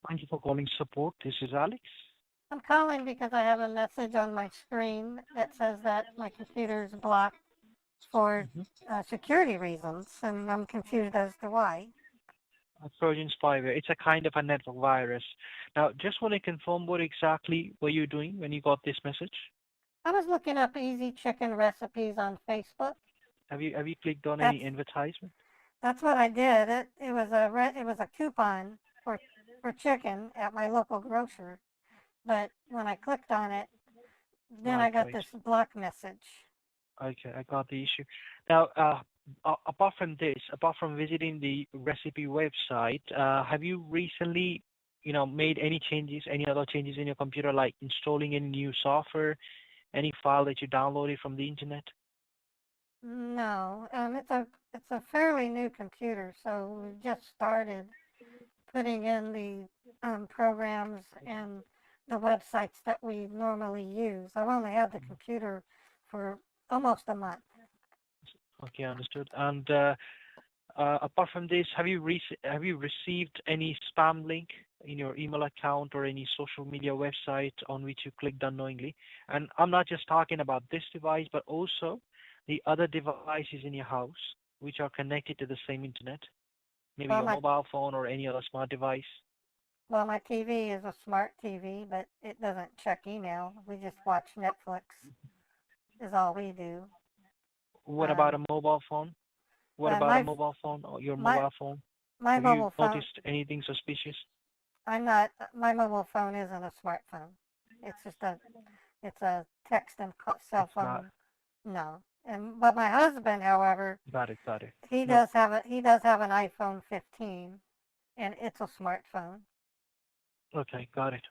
Thank you for calling support. This is Alex. I'm calling because I have a message on my screen that says that my computer is blocked for Mm-hmm. security reasons, and I'm confused as to why. Trojan spyware. It's a kind of a network virus. Now, just want to confirm what exactly were you doing when you got this message? I was looking up easy chicken recipes on Facebook. Have you clicked on any That's advertisement? that's what I did. It was a coupon for chicken at my local grocer, but when I clicked on it, then I Right, got right. this block message. Okay, I got the issue. Now, apart from this, apart from visiting the recipe website, have you recently, made any changes, any other changes in your computer, like installing any new software, any file that you downloaded from the internet? No, it's a fairly new computer, so we just started putting in the programs and the websites that we normally use. I've only had the computer for almost a month. Okay, understood. And apart from this, have you received any spam link in your email account or any social media website on which you clicked unknowingly? And I'm not just talking about this device, but also the other devices in your house which are connected to the same internet, maybe Well, your my mobile phone or any other smart device. well, my TV is a smart TV, but it doesn't check email. We just watch Netflix. Is all we do. What about a Um, mobile phone? What but about a mobile phone or your my mobile phone? my Have you mobile phone. noticed anything suspicious? I'm not. My mobile phone isn't a smartphone. It's just a text and cell It's not. phone. No. But my husband, however, Got it, got it. he No. does have an iPhone 15, and it's a smartphone. Okay, got it.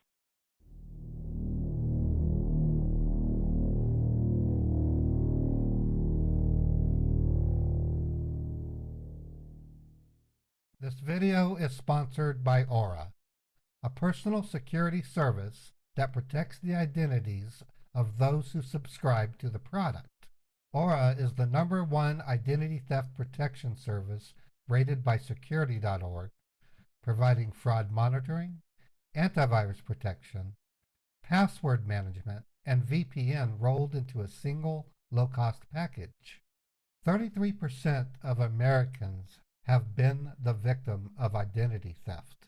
This video is sponsored by Aura, a personal security service that protects the identities of those who subscribe to the product. Aura is the #1 identity theft protection service rated by security.org, providing fraud monitoring, antivirus protection, password management, and VPN rolled into a single low-cost package. 33% of Americans have been the victim of identity theft.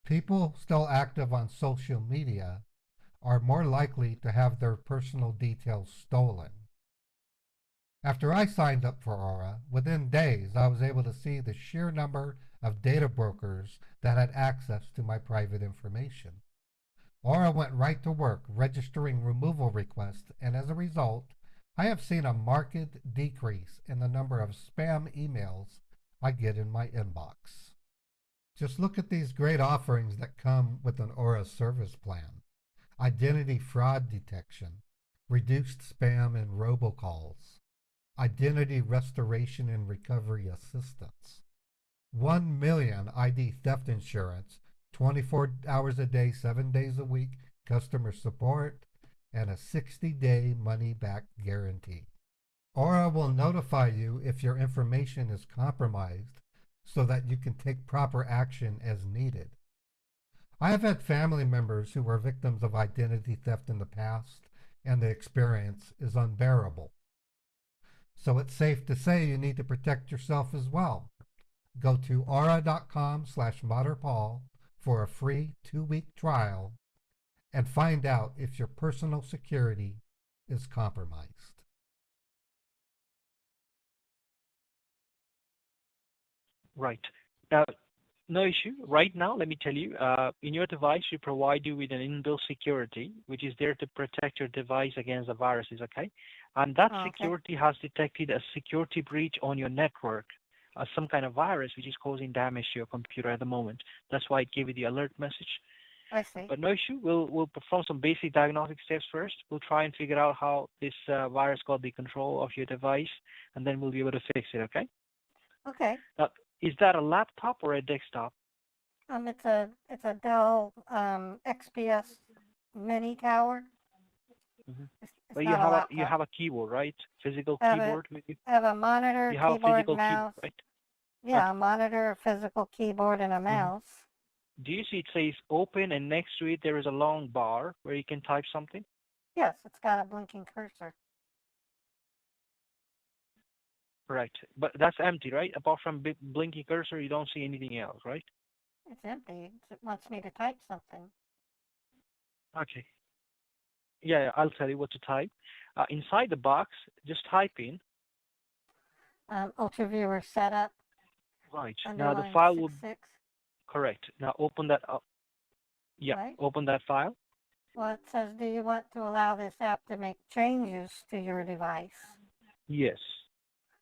People still active on social media are more likely to have their personal details stolen. After I signed up for Aura, within days I was able to see the sheer number of data brokers that had access to my private information. Aura went right to work registering removal requests, and as a result, I have seen a marked decrease in the number of spam emails I get in my inbox. Just look at these great offerings that come with an Aura service plan: identity fraud detection, reduced spam and robocalls, identity restoration and recovery assistance, 1 million ID theft insurance, 24 hours a day, 7 days a week, customer support, and a 60-day money-back guarantee. Aura will notify you if your information is compromised so that you can take proper action as needed. I have had family members who were victims of identity theft in the past, and the experience is unbearable. So it's safe to say you need to protect yourself as well. Go to aura.com/modernpaul for a free 2-week trial and find out if your personal security is compromised. Right. Now, no issue. Right now, let me tell you, in your device, we provide you with an inbuilt security, which is there to protect your device against the viruses, okay? And that Oh, okay. security has detected a security breach on your network, some kind of virus which is causing damage to your computer at the moment. That's why it gave you the alert message. I see. But no issue. We'll perform some basic diagnostic steps first. We'll try and figure out how this virus got the control of your device, and then we'll be able to fix it, okay? Okay. Now, is that a laptop or a desktop? It's a Dell XPS mini tower. Hmm. It's But not a you laptop. have a keyboard, right? Physical I have a keyboard with you. I have a monitor, You have a keyboard, physical keyboard, mouse. right? Yeah, Okay. a monitor, a physical keyboard, and a Hmm. mouse. do you see it says open and next to it there is a long bar where you can type something? Yes, it's got a blinking cursor. Correct. But that's empty, right? Apart from blinking cursor, you don't see anything else, right? It's empty. It wants me to type something. Okay. Yeah, I'll tell you what to type. Inside the box, just type in. Ultraviewer setup, Right. Now the underline file will 66. correct. Now open that up. Yeah, Right? open that file. Well, it says, do you want to allow this app to make changes to your device? Yes.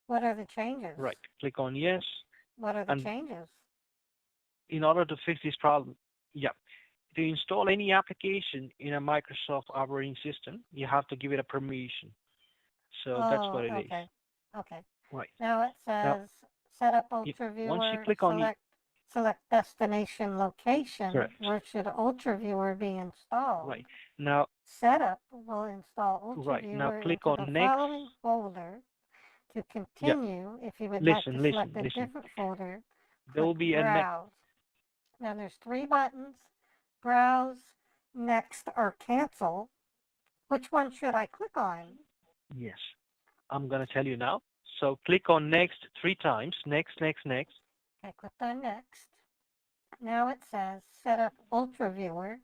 What are the changes? Right. Click on yes. What are the And changes? in order to fix this problem, yeah, to install any application in a Microsoft operating system, you have to give it a permission. So that's Oh, what it is. okay. Okay. Right. Now it Now, says set up once you Ultraviewer, click on select destination location. correct. Where should Ultraviewer be installed? Right. Now, Setup will install right. Now Ultraviewer click into on the next. following folder. To Yeah. continue, if you would like to Listen, select listen, a listen. different folder, There click will be a next. Browse. Now there's three buttons, Browse, Next, or Cancel. Which one should I click on? Yes. I'm going to tell you now. So click on next 3 times. Next, next, next. I clicked on Next. Now it says Set up Ultraviewer.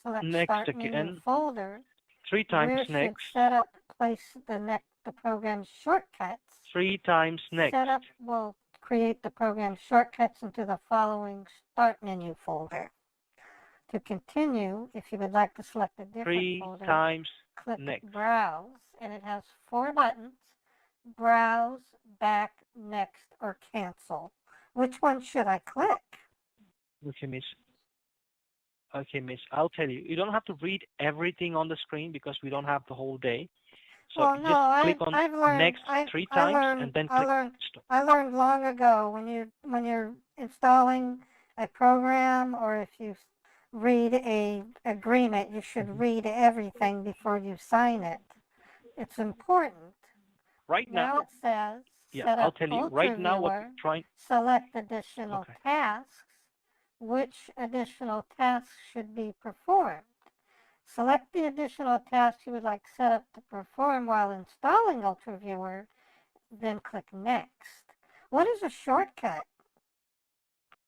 Select Next Start New again. Folder. 3 times Where should next. Setup place the program's shortcuts? 3 times next. Setup will create the program's shortcuts into the following Start Menu folder. To continue, if you would like to select a different 3 folder, times click next. Browse, and it has 4 buttons, Browse, Back, Next, or Cancel. Which one should I click? Okay, miss. Okay, miss. I'll tell you. You don't have to read everything on the screen because we don't have the whole day. So Well, no, just click on I've learned, next 3 times and then click stop. I learned long ago when you're installing a program, or if you read a agreement, you should read everything before you sign it. It's important. Right now, Now it says yeah, set I'll up tell you. Right now, what we're Ultraviewer, trying. select additional Okay. tasks. Which additional tasks should be performed? Select the additional tasks you would like Setup to perform while installing Ultraviewer, then click Next. What is a shortcut?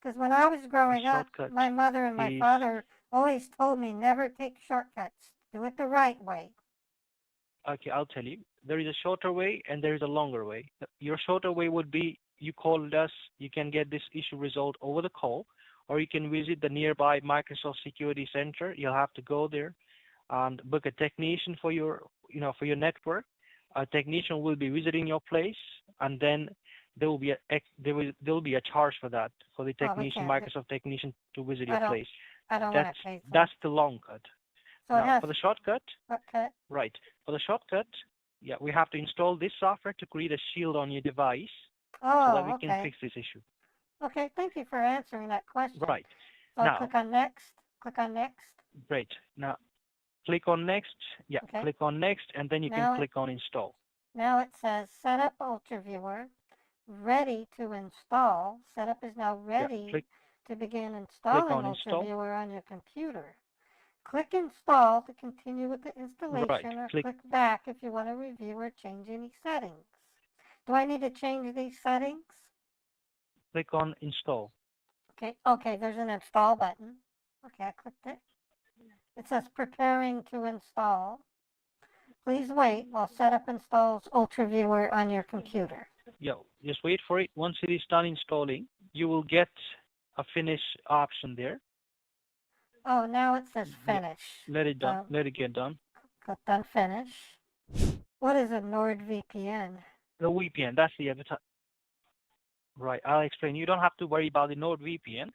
Because when I was growing up, Shortcut my mother and my is father always told me never take shortcuts. Do it the right way. okay. I'll tell you. There is a shorter way and there is a longer way. Your shorter way would be you called us. You can get this issue resolved over the call, or you can visit the nearby Microsoft Security Center. You'll have to go there and book a technician for your, for your network. A technician will be visiting your place, and then there will be a charge for that for the Oh, we technician, can't. Microsoft technician to visit I your don't. place. I don't want That's to pay for it. that's the long cut. So it Now has for the shortcut, what cut? right? For the shortcut, yeah, we have to install this software to create a shield on your device so that we Oh, can okay. fix this issue. Okay, thank you for answering that question. Right. So Now, click on Next. Click on Next. great. Now, click on next. Yeah, Okay. click on next, and then you can Now click on install. Now it says Setup Ultraviewer, ready to install. Setup is now Yeah, ready to begin click installing on install. Ultraviewer on your computer. Click Install to continue with the Right. installation, or click Back if you want to review or change any settings. Do I need to change these settings? Click on install. Okay, there's an install button. Okay, I clicked it. It says preparing to install. Please wait while Setup installs Ultraviewer on your computer. Yeah, just wait for it. Once it is done installing, you will get a finish option there. Oh, now it says Yeah, finish. let it done. Let it get done. Clicked on finish. What is a NordVPN? The VPN, that's the other. Right, I'll explain. You don't have to worry about the NordVPN.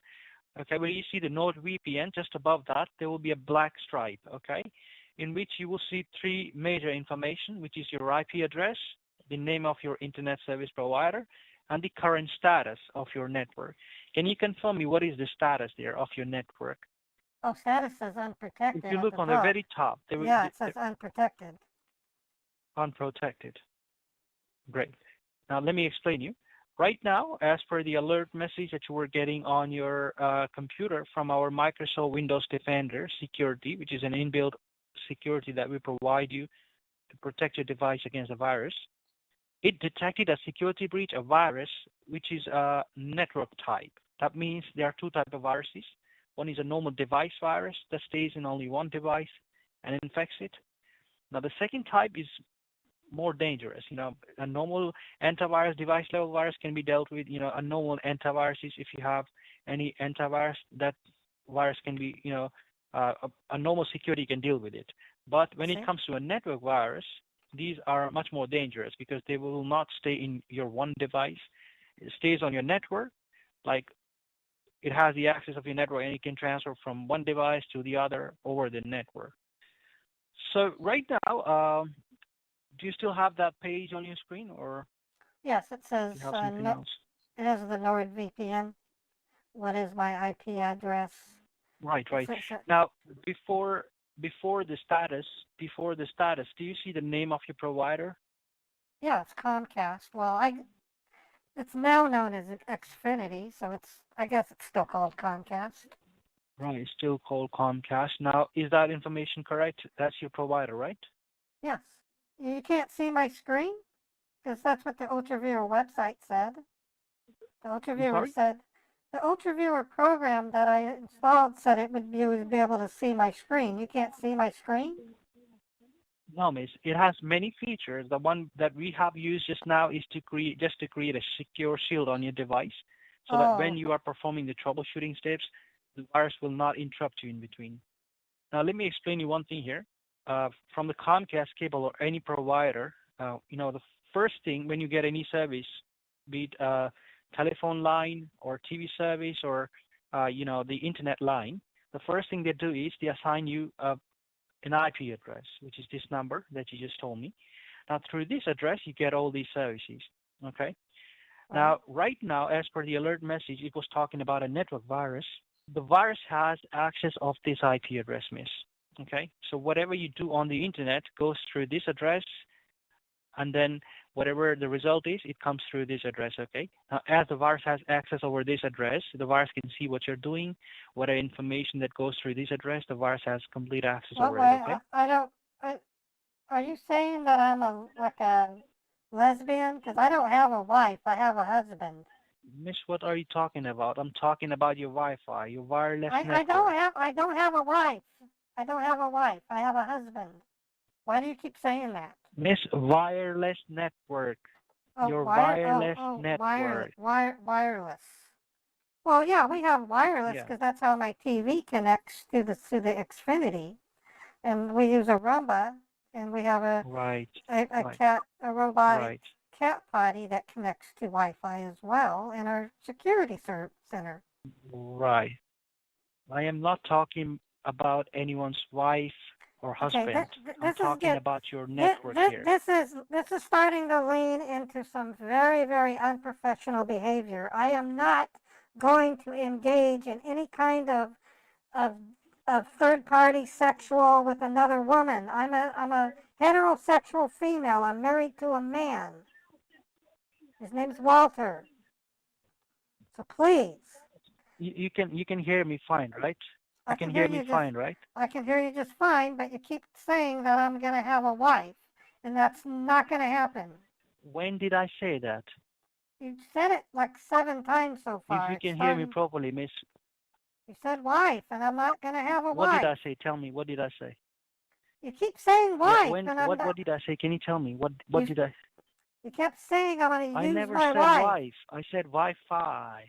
Okay, where you see the NordVPN, just above that, there will be a black stripe, okay, in which you will see 3 major information, which is your IP address, the name of your internet service provider, and the current status of your network. Can you confirm me what is the status there of your network? Oh, status says unprotected. If you at look the on top. the very top, Yeah, it says unprotected. unprotected. Great. Now let me explain you. right now, as per the alert message that you were getting on your computer from our Microsoft Windows Defender security, which is an inbuilt security that we provide you to protect your device against a virus, it detected a security breach, a virus, which is a network type. That means there are two types of viruses. One is a normal device virus that stays in only one device and infects it. Now, the second type is more dangerous. A normal antivirus, device level virus can be dealt with. A normal antivirus is if you have any antivirus, that virus can be, a normal security can deal with it. But when it comes to a network virus, these are much more dangerous because they will not stay in your one device. It stays on your network, like it has the access of your network and it can transfer from one device to the other over the network. So right now, do you still have that page on your screen, or Yes, it says do you have something else? it has the NordVPN. What is my IP address? Right. Now, before the status, do you see the name of your provider? Yeah, it's Comcast. Well, it's now known as Xfinity, so I guess it's still called Comcast. Right, it's still called Comcast. Now, is that information correct? That's your provider, right? Yes. You can't see my screen? Because that's what the Ultraviewer website said. The Ultraviewer program that I installed said it would be able to see my screen. You can't see my screen? No, miss. It has many features. The one that we have used just now is to create a secure shield on your device, so that when you are performing the troubleshooting steps, the virus will not interrupt you in between. Now, let me explain you one thing here. From the Comcast cable or any provider, the first thing when you get any service, be it telephone line or TV service or the internet line, the first thing they do is they assign you an IP address, which is this number that you just told me. Now, through this address, you get all these services. Okay. Now, right now, as per the alert message, it was talking about a network virus. The virus has access of this IP address, miss. Okay. So whatever you do on the internet goes through this address, and then whatever the result is, it comes through this address, okay? Now, as the virus has access over this address, the virus can see what you're doing, whatever information that goes through this address, the virus has complete access over it, okay? Are you saying that I'm like a lesbian? Because I don't have a wife, I have a husband. Miss, what are you talking about? I'm talking about your Wi-Fi, your wireless network. I don't have a wife. I don't have a wife. I have a husband. Why do you keep saying that? Miss, wireless network. Your wireless network. Wireless. Well, yeah, we have wireless because that's how my TV connects to the Xfinity, and we use a Roomba, and we have a robotic cat potty that connects to Wi-Fi as well in our security center. Right. I am not talking about anyone's wife or husband. Okay, I'm talking about your network here. This is starting to lean into some very, very unprofessional behavior. I am not going to engage in any kind of third-party sexual with another woman. I'm a heterosexual female. I'm married to a man. His name's Walter. So please. You can hear me fine, right? You can hear me fine, right? I can hear you just fine, but you keep saying that I'm going to have a wife, and that's not going to happen. When did I say that? You said it like 7 times so far. If you can hear me properly, miss. You said wife, and I'm not going to have a wife. What did I say? Tell me, what did I say? You keep saying wife. What did I say? Can you tell me? What did I? You kept saying I'm going to use my wife. I never said wife. I said Wi-Fi.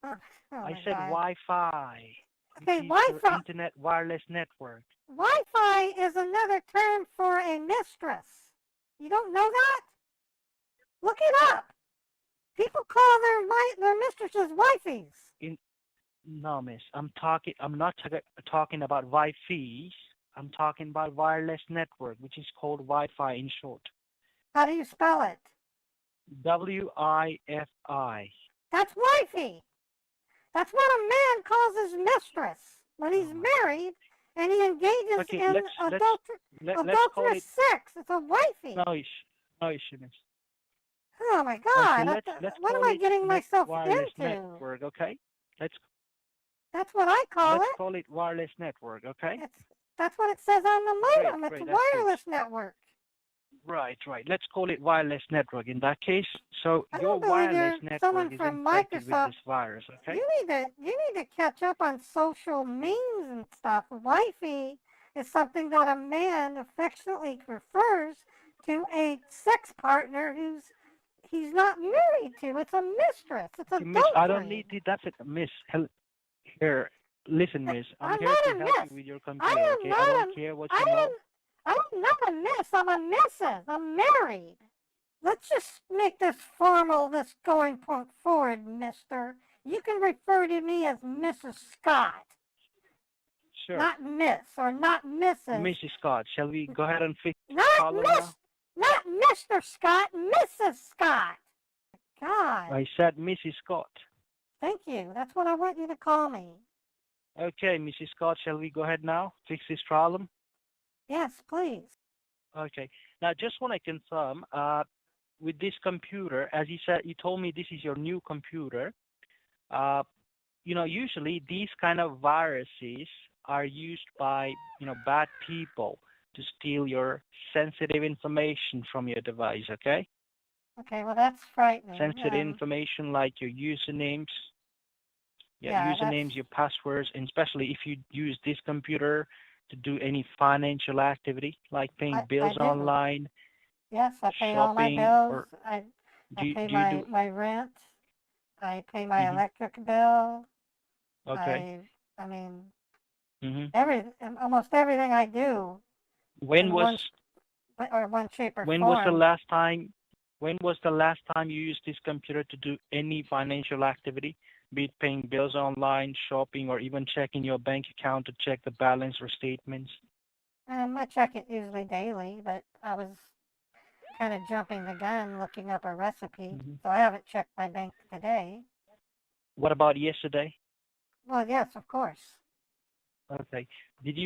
I said Wi-Fi. Okay, Wi-Fi. Internet wireless network. Wi-Fi is another term for a mistress. You don't know that? Look it up. People call their mistresses wifeys. No, miss. I'm not talking about Wi-Fi. I'm talking about wireless network, which is called Wi-Fi in short. How do you spell it? W-I-F-I. That's wifey. That's what a man calls his mistress when he's married and he engages in adulterous sex. It's a wifey. No issue, miss. Oh my Okay, God! let's What am call I it getting myself wireless into? network, okay? Let's That's what I call let's it. call it wireless network, okay? It's that's what it says on the Great, modem. It's a great, that's good. wireless network. Right, right. Let's call it wireless network in that case. So I your don't believe wireless you're network someone is from infected with Microsoft. this virus, okay? You need to catch up on social memes and stuff. Wifey is something that a man affectionately refers to a sex partner he's not married to. It's a mistress. It's Okay, miss, I don't adultery. need to, that's it, miss. Here, listen, miss. I'm I'm here not to a help you miss. with your I computer, am okay? I not don't a care what I you know. I'm not a miss. I'm a missus. I'm married. Let's just make this formal, this going point forward, mister. You can refer to me as Mrs. Scott, Sure. not Miss or not Mrs. Mrs. Scott, shall we go ahead and fix the Not problem Miss, now? not Mr. Scott, Mrs. Scott. God, I said Mrs. Scott. thank you. That's what I want you to call me. Okay, Mrs. Scott, shall we go ahead now? Fix this problem? Yes, please. Okay. Now, just want to confirm, with this computer, as you said, you told me this is your new computer. Uh, usually these kind of viruses are used by, bad people to steal your sensitive information from your device, okay? Okay, well, that's frightening. Sensitive information like your usernames, Yeah, your passwords, and especially if you use this computer to do any financial activity like paying I bills do. online, Yes, I pay all my shopping, bills. or I pay do you do? my rent. I pay my Hmm. electric bill. Okay. I mean, Hmm. almost everything I do When in was one shape or when was the form. last time when was the last time you used this computer to do any financial activity, be it paying bills online, shopping, or even checking your bank account to check the balance or statements? I check it usually daily, but I was kind of jumping the gun looking up a recipe, Hmm. so I haven't checked my bank today. What about yesterday? Well, yes, of course. Okay.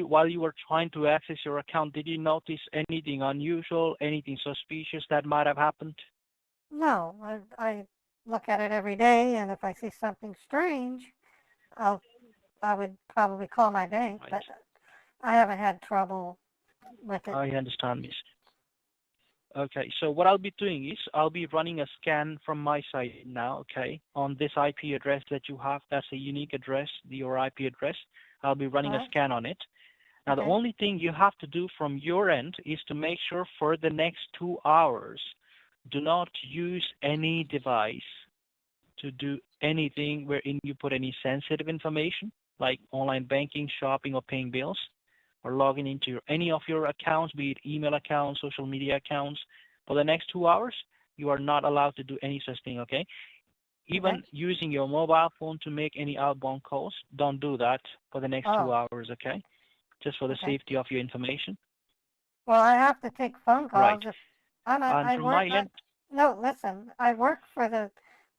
While you were trying to access your account, did you notice anything unusual, anything suspicious that might have happened? No, I look at it every day, and if I see something strange, I'll I would probably call my bank, Right. but I haven't had trouble with it. I understand, miss. Okay, so what I'll be doing is I'll be running a scan from my side now, okay, on this IP address that you have. That's a unique address, your IP address. I'll be running a Right? scan on it. Now, the Okay. only thing you have to do from your end is to make sure for the next 2 hours, do not use any device to do anything wherein you put any sensitive information, like online banking, shopping, or paying bills, or logging into any of your accounts, be it email accounts, social media accounts. For the next 2 hours, you are not allowed to do any such thing, okay? Okay. Even using your mobile phone to make any outbound calls, don't do that for the next two Oh, hours, okay? Just for the okay. safety of your information. Well, I have to take phone Right. calls if And I from my work. end, No, listen. I work for the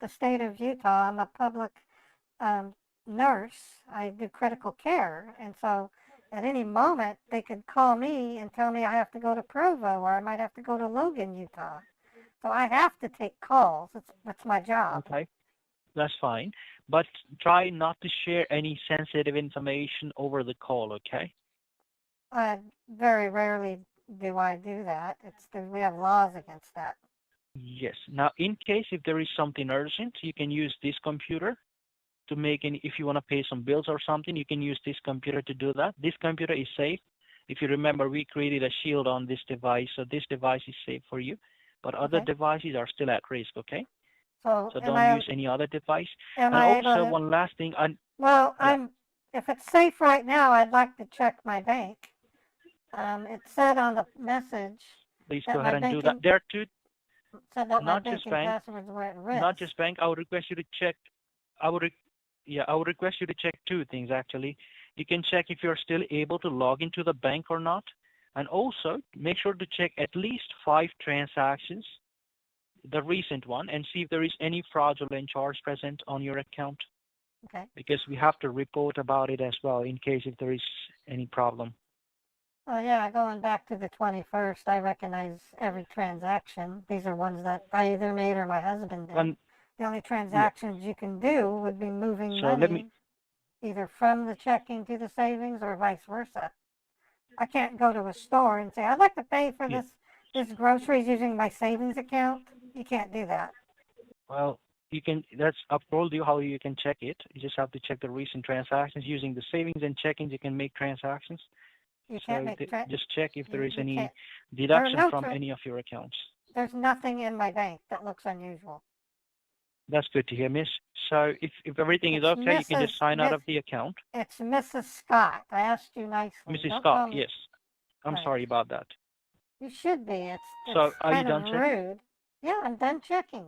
state of Utah. I'm a public um, nurse. I do critical care, and so at any moment they could call me and tell me I have to go to Provo or I might have to go to Logan, Utah. So I have to take calls. That's my job. okay, that's fine. But try not to share any sensitive information over the call, okay? Very rarely do I do that. We have laws against that. Yes. Now, in case if there is something urgent, you can use this computer to make any, if you want to pay some bills or something, you can use this computer to do that. This computer is safe. If you remember, we created a shield on this device, so this device is safe for you. But other Okay. devices are still at risk, okay? So So don't use any other device. am And I able also to? one last thing, and Well, yeah, if it's safe right now, I'd like to check my bank. It said on the message please that go ahead my and do that. banking There are two, said that my not just banking bank, passwords were at not risk. just bank. I would request you to check. I would, yeah, I would request you to check two things actually. You can check if you're still able to log into the bank or not, and also make sure to check at least 5 transactions, the recent one, and see if there is any fraudulent charge present on your account, Okay. because we have to report about it as well in case if there is any problem. Oh yeah, going back to the 21st, I recognize every transaction. These are ones that I either made or my husband did. And The only yeah, transactions you can do would be moving so let me. money either from the checking to the savings or vice versa. I can't go to a store and say, I'd like to pay for Yeah, this groceries using my savings account. You can't do that. well, you can. That's I've told you how you can check it. You just have to check the recent transactions using the savings and checkings. You can make transactions. You can't So make just check if there is you any can't. There are deduction no from any of your accounts. there's nothing in my bank that looks unusual. That's good to hear, Miss. So if everything is It's okay, you can just Mrs. sign out Miss. of the account. It's Mrs. Scott. I asked you nicely. Mrs. Don't Scott, call me. yes. I'm Right. sorry about that. You should be. So It's are you kind of done checking? rude. Yeah, I'm done checking.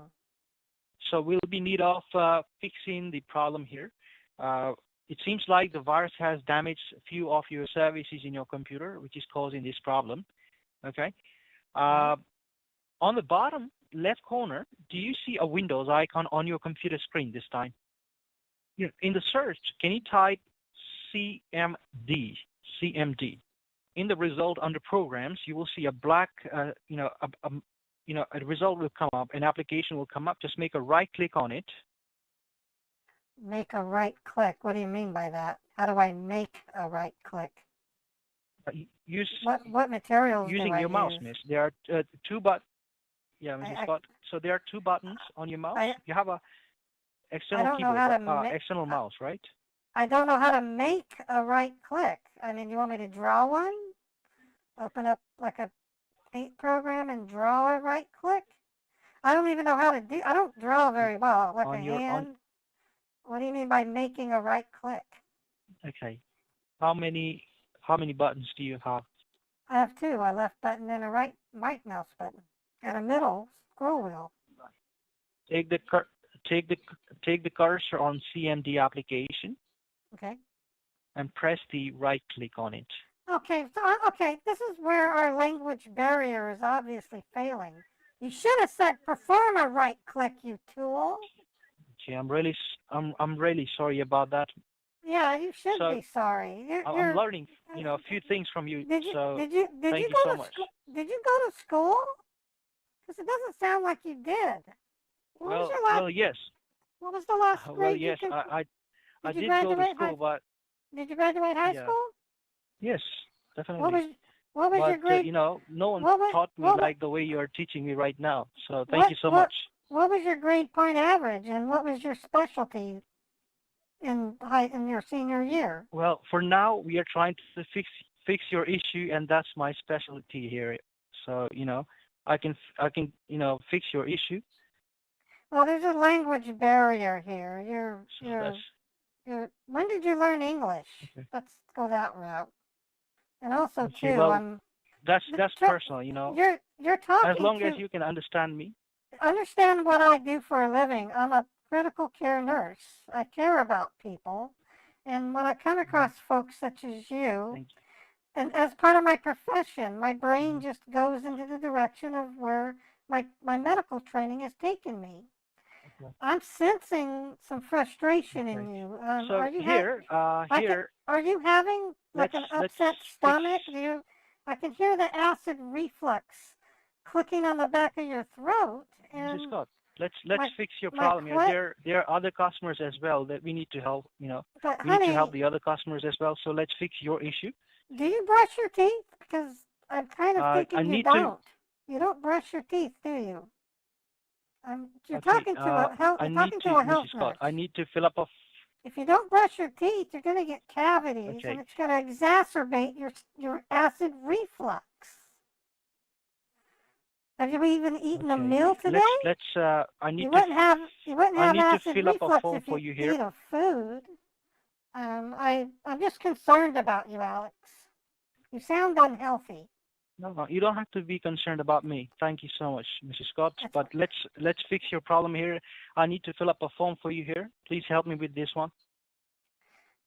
So we'll be need of fixing the problem here. It seems like the virus has damaged a few of your services in your computer, which is causing this problem. Okay. Right. On the bottom left corner, do you see a Windows icon on your computer screen this time? In the search, can you type CMD? CMD. In the result under programs, you will see a black, a result will come up, an application will come up. Just make a right click on it. Make a right click. What do you mean by that? How do I make a right click? Use What materials do using I your mouse, use? miss. There are two buttons. Yeah, Mrs. I, Scott. So there are two buttons on your mouse. I, You have a I external don't know keyboard, how to external mouse, right? I don't know how to make a right click. I mean, you want me to draw one? Open up like a paint program and draw a right click? I don't even know how to do. I don't draw very well. Like a On your on. hand. What do you mean by making a right click? Okay. How many buttons do you have? I have two, a left button and a right mouse button, and a middle scroll wheel. Take the take the cursor on CMD application Okay. and press the right click on it. Okay. So okay, this is where our language barrier is obviously failing. You should have said perform a right click, you tool. Okay, I'm really sorry about that. Yeah, you should So be sorry. I'm learning, a few things from you. So thank you so much. Did you go to school? Because it doesn't sound like you did. What was your last? Well, yes. What was the last grade? Well, yes. I Did you did go to graduate school, but Did you graduate high yeah, school? yes, What definitely. was But your grade? no one What was taught me what was like the way you are teaching me right now. So thank you so much. what was your grade point average, and what was your specialty in your senior year? Well, for now we are trying to fix your issue, and that's my specialty here. So I can fix your issue. Well, there's a language barrier here. So When did you learn English? okay. Let's go that route. And also Okay, too, well, that's personal, you're talking as long to as you can understand me. understand what I do for a living. I'm a critical care nurse. I care about people. And when I come across folks such as you, Thank and as part of my profession, my brain just goes into the direction of where my medical training has taken me. you. Okay. I'm sensing some frustration in Okay. you. So Are you here, are you having like an let's upset fix. stomach? I can hear the acid reflux clicking on the back of your throat. Mrs. And Scott, let's my fix your my problem here. There are other customers as well that we need to help. but We need to honey, help the other customers as well. So let's fix your issue. do you brush your teeth? Because I'm kind of I thinking you need to. don't. You don't brush your teeth, do you? You're Okay. talking to a health. I You're need talking to, to a Mrs. health Scott. I nurse. need to fill up a. If you don't brush your teeth, you're going to get cavities, and Okay. it's going to exacerbate your acid reflux. Have you even eaten a Okay. meal today? Let's. I need You to. wouldn't have I need to acid fill up a reflux form if for you you here. eat a food. I'm just concerned about you, Alex. You sound unhealthy. No, you don't have to be concerned about me. Thank you so much, Mrs. Scott. That's But let's fix your problem here. I need to fill up a form for you here. Please help me with this one.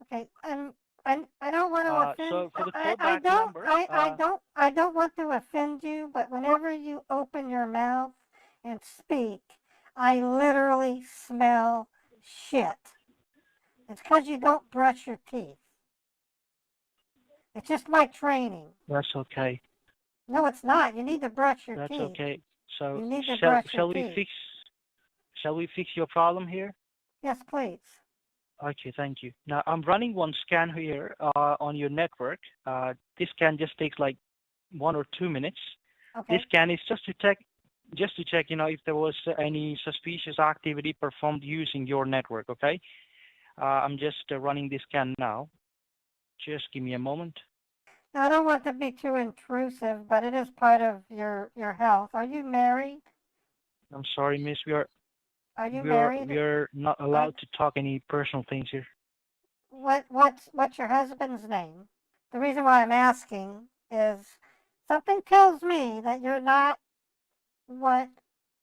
okay. I don't want to offend. So for the callback number, I don't want to offend you, but whenever you open your mouth and speak, I literally smell shit. It's because you don't brush your teeth. It's just my training. That's okay. No, it's not. You need to brush your That's teeth. okay. So You need to shall brush your teeth. shall we fix your problem here? Yes, please. Okay, thank you. Now I'm running one scan here on your network. This scan just takes like 1 or 2 minutes. Okay. This scan is just to check, if there was any suspicious activity performed using your network. Okay. I'm just running this scan now. Just give me a moment. Now, I don't want to be too intrusive, but it is part of your health. Are you married? I'm sorry, miss. Are you married? We're not allowed to talk any personal things here. What's your husband's name? The reason why I'm asking is something tells me that you're not what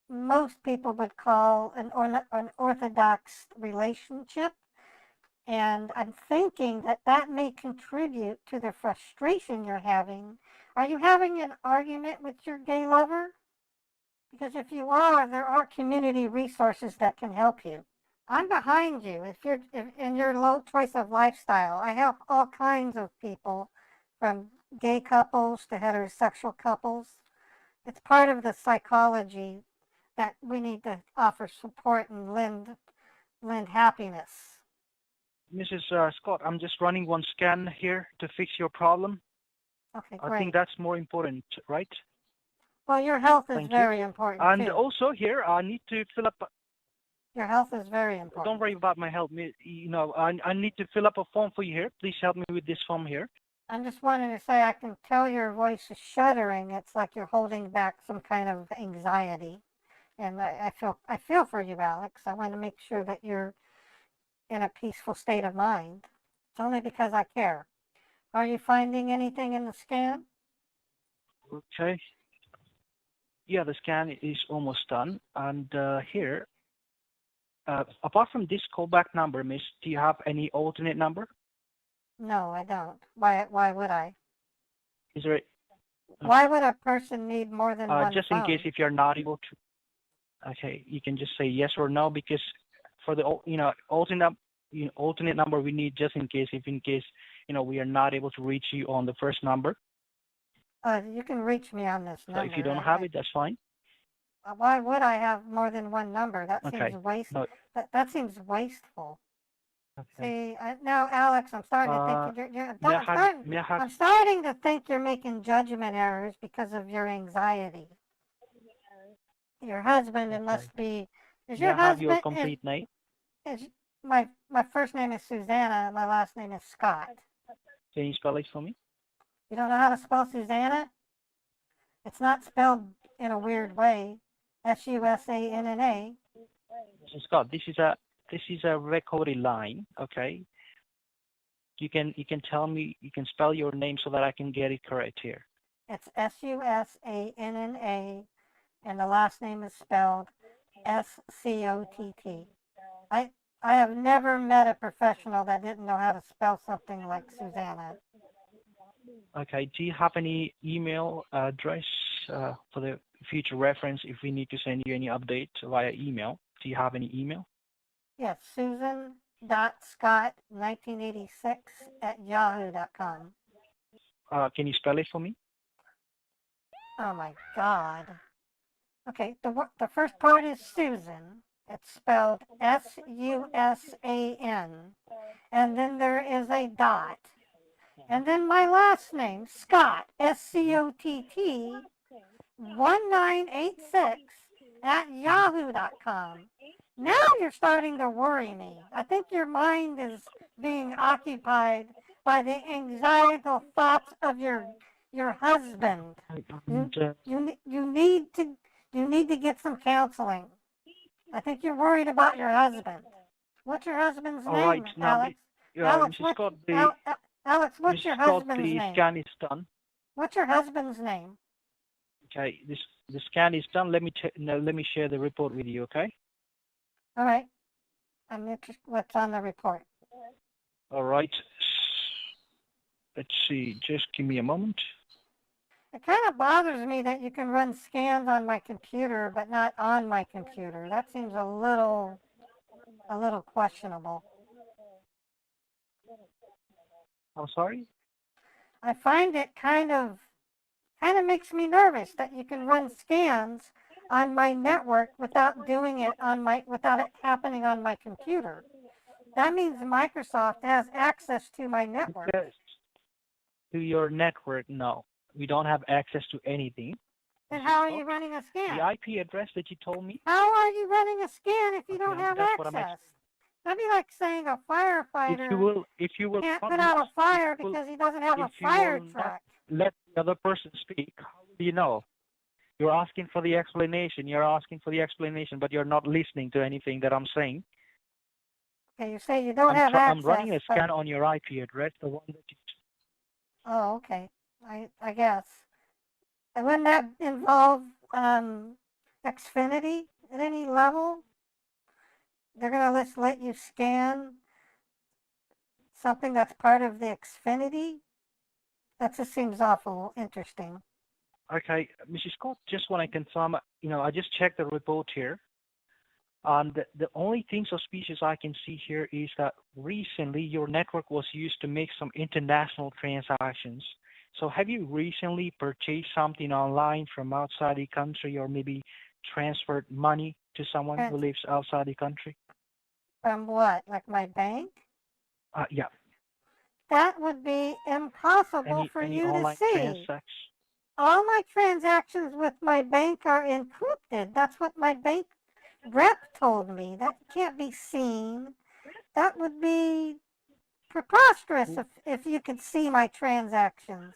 most people would call an orthodox relationship. And I'm thinking that that may contribute to the frustration you're having. Are you having an argument with your gay lover? Because if you are, there are community resources that can help you. I'm behind you. If in your low choice of lifestyle, I help all kinds of people, from gay couples to heterosexual couples. It's part of the psychology that we need to offer support and lend happiness. Mrs. Scott, I'm just running one scan here to fix your problem. Okay, I great. think that's more important, right? Well, your health is Thank you. very important And too. also here, I need to fill up. Your health is very important. Don't worry about my health. I need to fill up a form for you here. Please help me with this form here. I'm just wanting to say I can tell your voice is shuddering. It's like you're holding back some kind of anxiety. And I feel for you, Alex. I want to make sure that you're in a peaceful state of mind. It's only because I care. Are you finding anything in the scan? Okay. Yeah, the scan is almost done. And here, apart from this callback number, miss, do you have any alternate number? No, I don't. Why would I? Is there? Why would a person need more than one just phone? in case if you're not able to. Okay, you can just say yes or no, because for the alternate number we need just in case we are not able to reach you on the first number. You can reach me on this number. So if you don't have it, that's fine. Why would I have more than one number? That Okay. seems wasteful. No. That seems wasteful. Okay. See, now, Alex, I'm starting to think I'm starting to think you're making judgment errors because of your anxiety. Your husband, it must be. Is your May I have husband? your complete name? My first name is Susanna. My last name is Scott. Can you spell it for me? You don't know how to spell Susanna? It's not spelled in a weird way. Susanna. Scott, this is a recorded line. Okay. You can tell me. You can spell your name so that I can get it correct here. It's Susanna, and the last name is spelled Scott. I have never met a professional that didn't know how to spell something like Susanna. Okay. Do you have any email address for the future reference if we need to send you any update via email? Do you have any email? Yes, Susan.Scott1986@yahoo.com. Can you spell it for me? Oh my God. Okay, the first part is Susan. It's spelled Susan. And then there is a dot. And then my last name, Scott, Scott, 1986@yahoo.com. Now you're starting to worry me. I think your mind is being occupied by the anxiety thoughts of your husband. You need to get some counseling. I think you're worried about your husband. What's your husband's name, right, Alex? Alex, Alex, what's your husband's name? The scan is done. What's your husband's name? Okay, the scan is done. Let me share the report with you. Okay. All right. I'm interested. What's on the report? All right. Let's see. Just give me a moment. It kind of bothers me that you can run scans on my computer, but not on my computer. That seems a little questionable. I'm sorry? I find it kind of makes me nervous that you can run scans on my network without doing it without it happening on my computer. That means Microsoft has access to my network. Access to your network? No, we don't have access to anything. Then how are you running a scan? The IP address that you told me. How are you running a scan if you don't have That's what access? That'd be like saying a firefighter if you will can't not put out a fire if you will- because he doesn't have a if you fire will not truck. let the other person speak, how do you know? You're asking for the explanation. But you're not listening to anything that I'm saying. Okay, you say you don't have access. I'm running a scan on your IP address, the one that you. Oh, okay. I guess. And wouldn't that involve Xfinity at any level? They're gonna just let you scan something that's part of the Xfinity? That just seems awful interesting. Okay, Mrs. Scott, just want to confirm, I just checked the report here. And the only thing suspicious I can see here is that recently your network was used to make some international transactions. So have you recently purchased something online from outside the country, or maybe transferred money to someone who lives outside the country? From what? Like my bank? Yeah. That would be impossible for any you to online see. transactions? All my transactions with my bank are encrypted. That's what my bank rep told me. That can't be seen. That would be preposterous if you could see my transactions.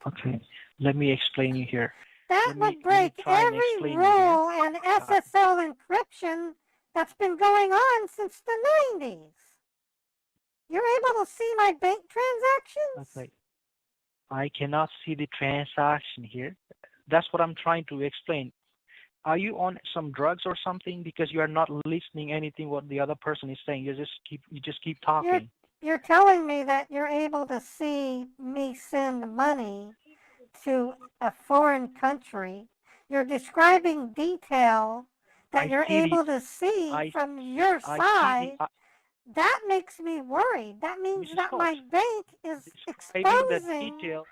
Okay, let me explain you here. That would break every rule in SSL encryption that's been going on since the 90s. You're able to see my bank transactions? Okay. I cannot see the transaction here. That's what I'm trying to explain. Are you on some drugs or something? Because you are not listening anything what the other person is saying. You just keep talking. You're telling me that you're able to see me send money to a foreign country. You're describing detail that you're able to see from your side. That makes me worried. That means that my bank is exposing. Do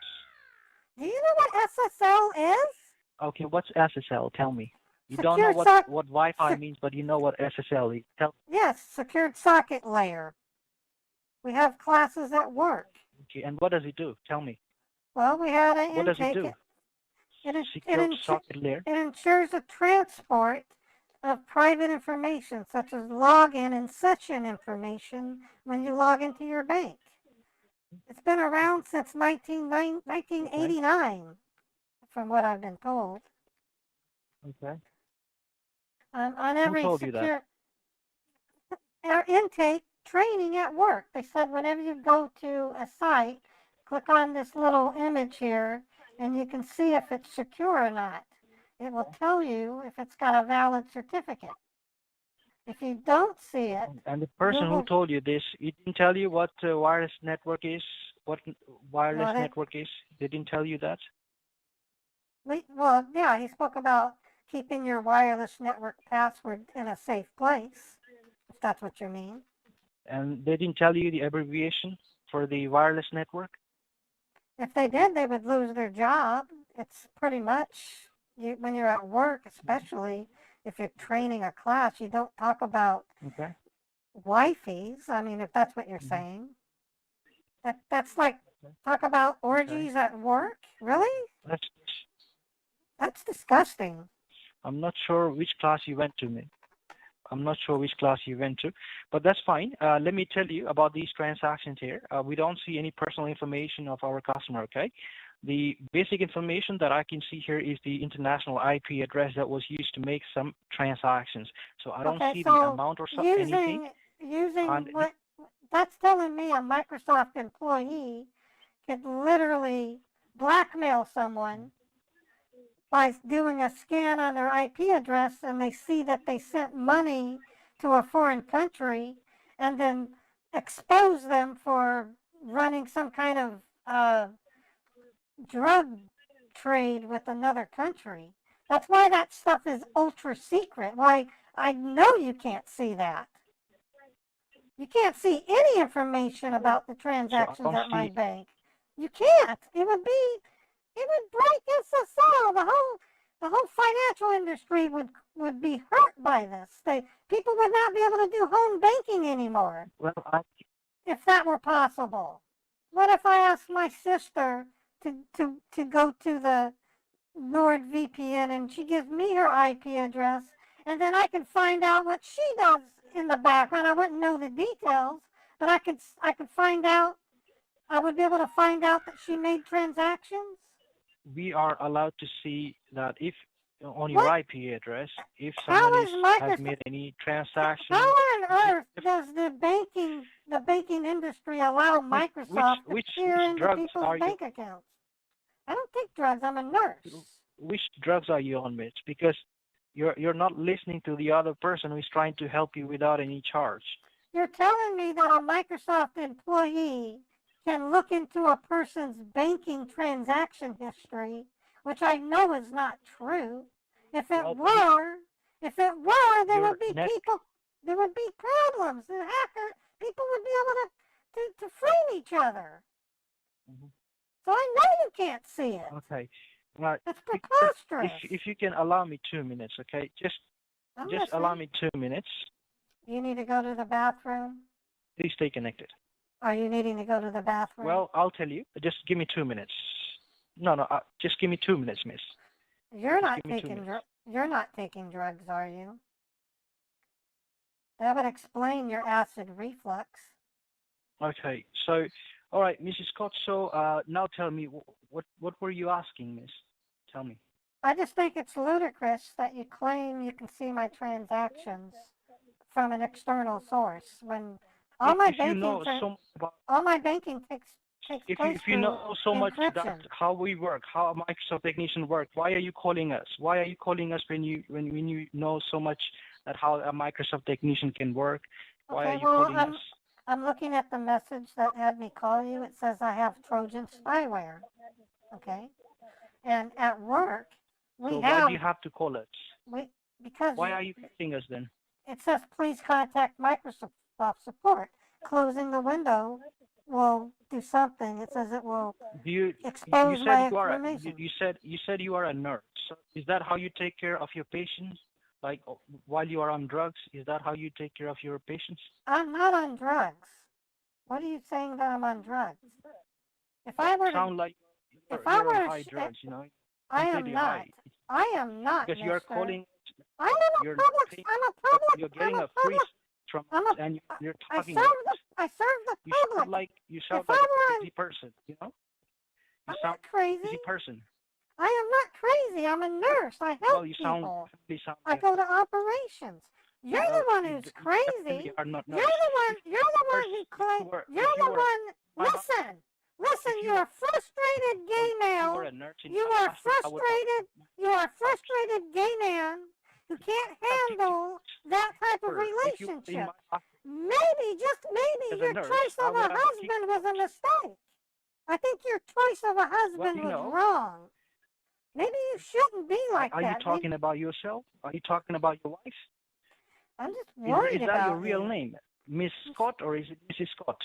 you know what SSL is? Okay, what's SSL? Tell me. You don't know what Wi-Fi means, but you know what SSL is. Yes, secured socket layer. We have classes at work. Okay, and what does it do? Tell me. Well, we had an intake. What does it do? Secured socket layer. It ensures the transport of private information, such as login and session information, when you log into your bank. It's been around since 1989, from what I've been told. Okay. On every Who told you that? Our intake training at work. They said whenever you go to a site, click on this little image here, and you can see if it's secure or not. It will tell you if it's got a valid certificate. If you don't see it... And the person who told you this, it didn't tell you what wireless network is? What wireless network is? They didn't tell you that? Well, yeah, he spoke about keeping your wireless network password in a safe place, if that's what you mean. And they didn't tell you the abbreviation for the wireless network? If they did, they would lose their job. It's pretty much, when you're at work, especially if you're training a class, you don't talk about Wi-Fi's. I mean, if that's what you're saying. That's like, talk about orgies at work? Really? That's disgusting. I'm not sure which class you went to, but that's fine. Let me tell you about these transactions here. We don't see any personal information of our customer, okay? The basic information that I can see here is the international IP address that was used to make some transactions. So I don't see the amount or anything. That's telling me a Microsoft employee could literally blackmail someone by doing a scan on their IP address, and they see that they sent money to a foreign country, and then expose them for running some kind of drug trade with another country. That's why that stuff is ultra secret. Why I know you can't see that. You can't see any information about the transactions at my bank. You can't. It would break us all. The whole financial industry would be hurt by this. People would not be able to do home banking anymore Well, if that were possible. What if I asked my sister to go to the NordVPN and she gives me her IP address, and then I can find out what she does in the background? I wouldn't know the details, but I could find out. I would be able to find out that she made transactions. we are allowed to see that if on your What? IP address, if How someone is has Microsoft? made any transaction, How on earth does the banking industry allow Microsoft to which peer into drugs people's are you? bank accounts? I don't take drugs. I'm a nurse. Which drugs are you on, Mitch? Because you're not listening to the other person who is trying to help you without any charge. You're telling me that a Microsoft employee can look into a person's banking transaction history, which I know is not true. If it Well, were, there your would be net, there would be problems. People would be able to frame each other. Mhm. So I know you can't see it. Okay. It's If preposterous. if you can allow me 2 minutes, okay? Just I'm allow listening. me 2 minutes. You need to go to the bathroom? Please stay connected. Are you needing to go to the bathroom? Well, I'll tell you. Just give me 2 minutes. No, just give me 2 minutes, miss. You're Just not give me 2 taking minutes. you're not taking drugs, are you? That would explain your acid reflux. Okay. So, all right, Mrs. Scott. So, now tell me, what were you asking, miss? Tell me. I just think it's ludicrous that you claim you can see my transactions from an external source when all my If you know banking so much about, all my banking takes place if you through know so much that encryption. how we work, how a Microsoft technician work, why are you calling us? Why are you calling us when you know so much that how a Microsoft technician can work? Why are Okay, you well, calling us? I'm looking at the message that had me call you. It says I have Trojan spyware. Okay, and at work we So why do you have to call us? because Why are you calling us then? it says please contact Microsoft support. Closing the window will do something. It says it will Do you expose said my you are information. you said you are a nurse. So is that how you take care of your patients? Like while you are on drugs, is that how you take care of your patients? I'm not on drugs. What are you saying that I'm on drugs? If I were to, Sound like if I you're on were to, high drugs, you know, I completely am not. high. I am not, Because you are mister. calling, I am you're a public, paying, I'm a public, you're I'm getting a a free public, from I'm us, a, and you're I talking serve like this. I serve the You sound public. like If I a were on, crazy person, you know? You I'm sound not crazy. crazy person. I am not crazy. I'm a nurse. I help Well, you people. sound I go to operations. You're well, the one you who's definitely crazy. are not You're nurse. the one. You're the Nurse, one who claim. if You're you the were one. Listen, listen. if you You're a frustrated well, gay if you were male. a nurse in You my are hospital, I would not frustrated. You are a drugs. frustrated gay man who can't handle that type of If you were in relationship. my hospital Maybe, just maybe, as a your nurse, choice I of would a have kicked husband was a drugs. mistake. I think your choice of a Well, husband you was know, wrong. Maybe you shouldn't be like are you that. Maybe talking about yourself? Are you talking about your wife? I'm just worried Is that your about real you. name, Miss Scott, or is it Mrs. Scott?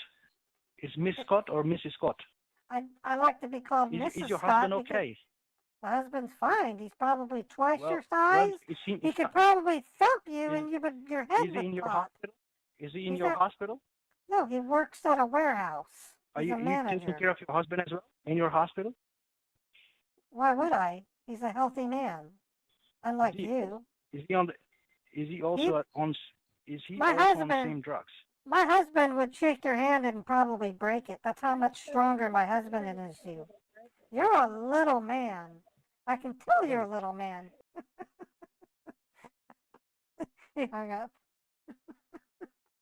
Is Miss Scott or Mrs. Scott? I like to be called Is Mrs. your Scott husband because okay? my husband's fine. He's probably twice your Well, size. He could probably thump you and your head is he would in your pop. hospital? Is he in He's your at, hospital? no, he works at a warehouse. Are He's a you taking manager. care of your husband as well in your hospital? Why would I? He's a healthy man, unlike you. Is he on the? Is he also on? Is he My also on the husband, same drugs? my husband would shake your hand and probably break it. That's how much stronger my husband is than you. You're a little man. I can tell you're a little man. He hung up.